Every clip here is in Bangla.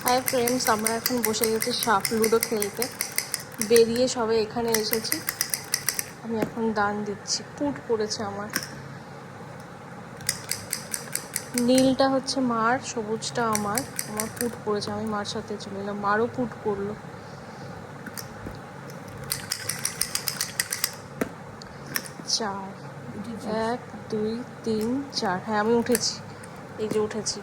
হাই ফ্রেন্ডস, আমরা এখন বসে গেছি সাপ লুডো খেলতে। বেরিয়ে সবে এখানে এসেছি। আমি এখন দান দিচ্ছি। পুট পড়েছে আমার। নীলটা হচ্ছে মার, সবুজটা আমার। আমার পুট পড়েছে, আমি মার সাথে চলে এলাম। মারও পুট পড়লো। চার, 1 2 3 4। হ্যাঁ, আমি উঠেছি। এই যে উঠেছি।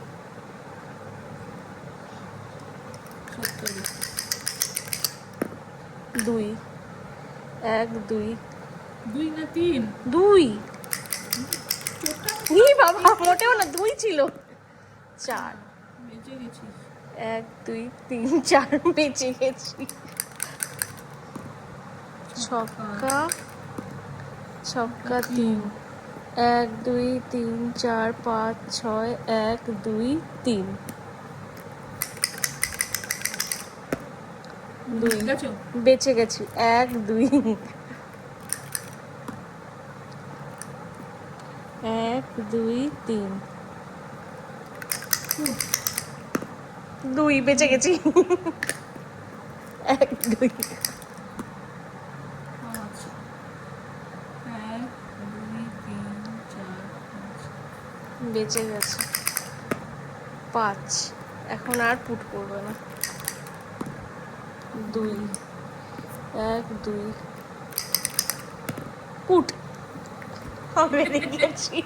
দুই, 1 2 2 না 3? 2। বাবা, মোটেও না, 2 ছিল। 4, বেঁচে গেছিস। 1 2 3 4, বেঁচে গেছি। ছক্কা, ছক্কা 3। 1 2 3 4 5 6 1 2 3। 2 বেঁচে গেছি। 1 2 1 2 3 2 বেঁচে গেছি। 1 2 বেঁচে গেছে। 5। এখন আর পুট পড়বে না। 2 1 2 পুট। বেরিয়ে গেছি।